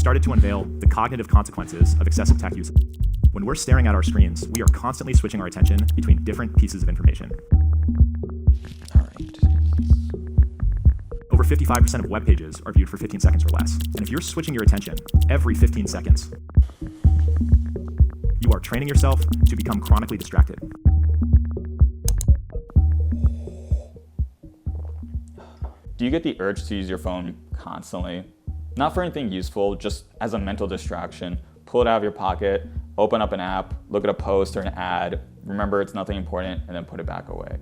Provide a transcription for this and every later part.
started to unveil the cognitive consequences of excessive tech use. When we're staring at our screens, we are constantly switching our attention between different pieces of information. All right. Over 55% of web pages are viewed for 15 seconds or less. And if you're switching your attention every 15 seconds, you are training yourself to become chronically distracted. Do you get the urge to use your phone constantly? Not for anything useful, just as a mental distraction. Pull it out of your pocket, open up an app, look at a post or an ad, remember it's nothing important, and then put it back away.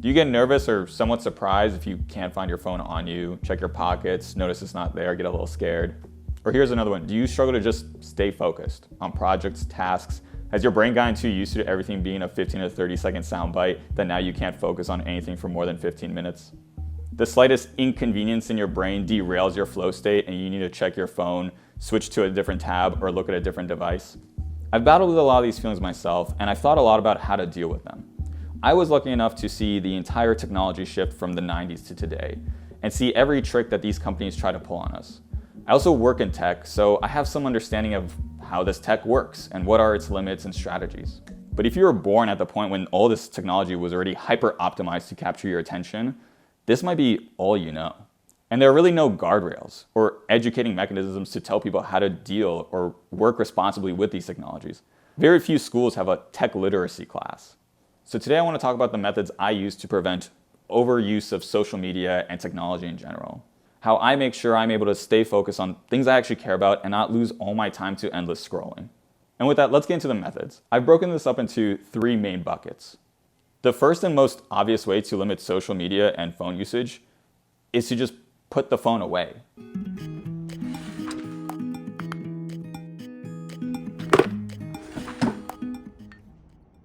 Do you get nervous or somewhat surprised if you can't find your phone on you, check your pockets, notice it's not there, get a little scared? Or here's another one. Do you struggle to just stay focused on projects, tasks? Has your brain gotten too used to everything being a 15 to 30 second soundbite that now you can't focus on anything for more than 15 minutes? The slightest inconvenience in your brain derails your flow state and you need to check your phone, switch to a different tab, or look at a different device. I've battled with a lot of these feelings myself, and I've thought a lot about how to deal with them. I was lucky enough to see the entire technology shift from the 90s to today, and see every trick that these companies try to pull on us. I also work in tech, so I have some understanding of how this tech works and what are its limits and strategies. But if you were born at the point when all this technology was already hyper-optimized to capture your attention, this might be all you know. And there are really no guardrails or educating mechanisms to tell people how to deal or work responsibly with these technologies. Very few schools have a tech literacy class. So today I want to talk about the methods I use to prevent overuse of social media and technology in general. How I make sure I'm able to stay focused on things I actually care about and not lose all my time to endless scrolling. And with that, let's get into the methods. I've broken this up into 3 main buckets. The first and most obvious way to limit social media and phone usage is to just put the phone away.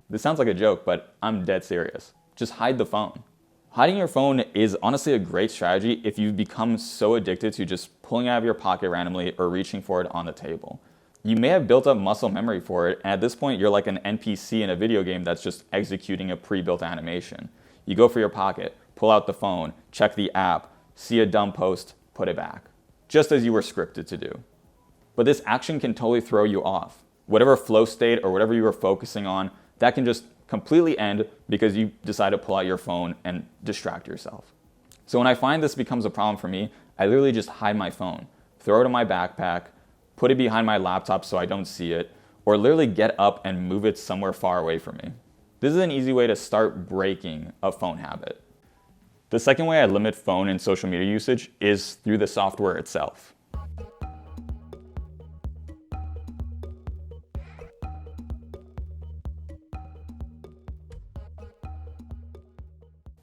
This sounds like a joke, but I'm dead serious. Just hide the phone. Hiding your phone is honestly a great strategy if you've become so addicted to just pulling it out of your pocket randomly or reaching for it on the table. You may have built up muscle memory for it, and at this point, you're like an NPC in a video game that's just executing a pre-built animation. You go for your pocket, pull out the phone, check the app, see a dumb post, put it back, just as you were scripted to do. But this action can totally throw you off. Whatever flow state or whatever you were focusing on, that can just completely end because you decide to pull out your phone and distract yourself. So when I find this becomes a problem for me, I literally just hide my phone, throw it in my backpack, put it behind my laptop so I don't see it, or literally get up and move it somewhere far away from me. This is an easy way to start breaking a phone habit. The second way I limit phone and social media usage is through the software itself.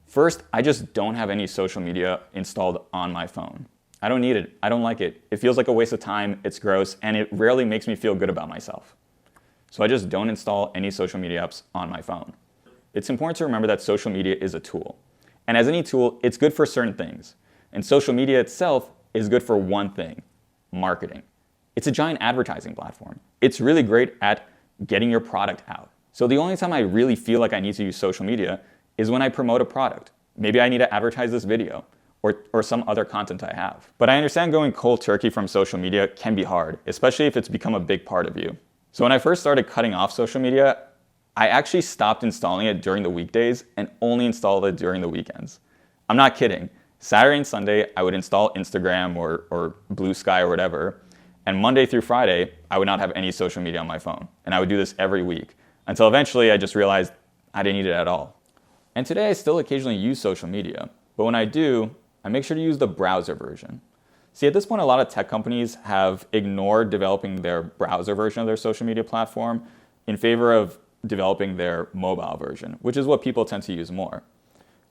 First, I just don't have any social media installed on my phone. I don't need it. I don't like it. It feels like a waste of time, it's gross, and it rarely makes me feel good about myself. So I just don't install any social media apps on my phone. It's important to remember that social media is a tool. And as any tool, it's good for certain things. And social media itself is good for one thing: marketing. It's a giant advertising platform. It's really great at getting your product out. So the only time I really feel like I need to use social media is when I promote a product. Maybe I need to advertise this video or some other content I have. But I understand going cold turkey from social media can be hard, especially if it's become a big part of you. So when I first started cutting off social media, I actually stopped installing it during the weekdays and only installed it during the weekends. I'm not kidding. Saturday and Sunday, I would install Instagram or Blue Sky or whatever. And Monday through Friday, I would not have any social media on my phone. And I would do this every week until eventually I just realized I didn't need it at all. And today I still occasionally use social media, but when I do, I make sure to use the browser version. See, at this point, a lot of tech companies have ignored developing their browser version of their social media platform in favor of developing their mobile version, which is what people tend to use more.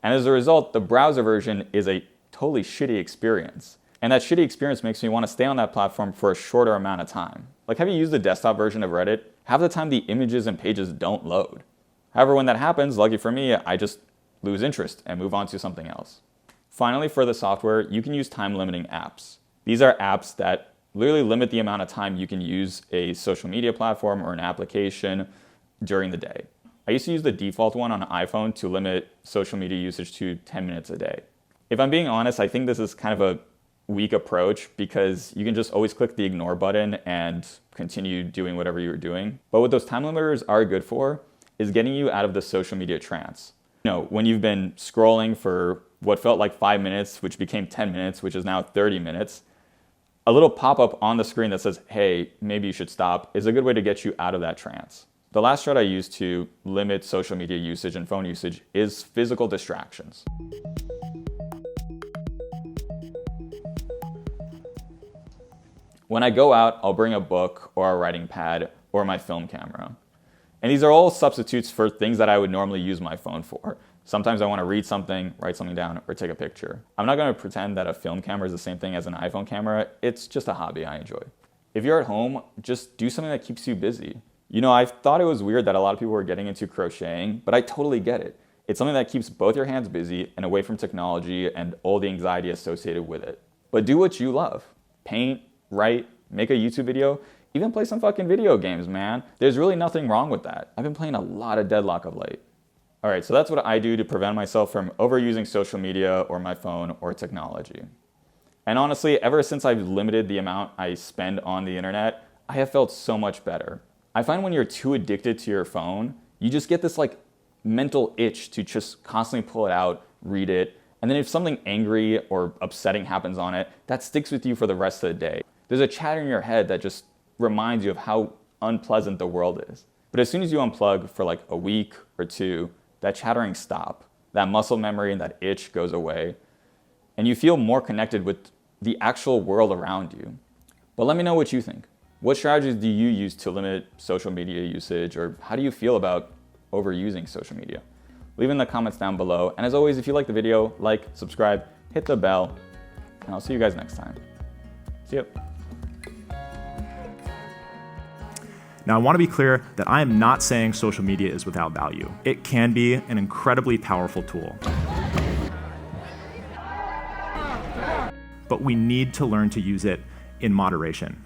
And as a result, the browser version is a totally shitty experience. And that shitty experience makes me want to stay on that platform for a shorter amount of time. Like, have you used the desktop version of Reddit? Half the time the images and pages don't load. However, when that happens, lucky for me, I just lose interest and move on to something else. Finally, for the software, you can use time-limiting apps. These are apps that literally limit the amount of time you can use a social media platform or an application during the day. I used to use the default one on an iPhone to limit social media usage to 10 minutes a day. If I'm being honest, I think this is kind of a weak approach because you can just always click the ignore button and continue doing whatever you were doing. But what those time limiters are good for is getting you out of the social media trance. You know, when you've been scrolling for what felt like 5 minutes, which became 10 minutes, which is now 30 minutes, a little pop-up on the screen that says, hey, maybe you should stop, is a good way to get you out of that trance. The last strat I use to limit social media usage and phone usage is physical distractions. When I go out, I'll bring a book or a writing pad or my film camera. And these are all substitutes for things that I would normally use my phone for. Sometimes I want to read something, write something down, or take a picture. I'm not going to pretend that a film camera is the same thing as an iPhone camera. It's just a hobby I enjoy. If you're at home, just do something that keeps you busy. You know, I thought it was weird that a lot of people were getting into crocheting, but I totally get it. It's something that keeps both your hands busy and away from technology and all the anxiety associated with it. But do what you love. Paint, write, make a YouTube video, even play some fucking video games, man. There's really nothing wrong with that. I've been playing a lot of Deadlock of late. All right, so that's what I do to prevent myself from overusing social media or my phone or technology. And honestly, ever since I've limited the amount I spend on the internet, I have felt so much better. I find when you're too addicted to your phone, you just get this like mental itch to just constantly pull it out, read it, and then if something angry or upsetting happens on it, that sticks with you for the rest of the day. There's a chatter in your head that just reminds you of how unpleasant the world is. But as soon as you unplug for like a week or two, that chattering stops. That muscle memory and that itch goes away. And you feel more connected with the actual world around you. But let me know what you think. What strategies do you use to limit social media usage, or how do you feel about overusing social media? Leave in the comments down below. And as always, if you like the video, like, subscribe, hit the bell, and I'll see you guys next time. See ya. Now, I want to be clear that I am not saying social media is without value. It can be an incredibly powerful tool. But we need to learn to use it in moderation.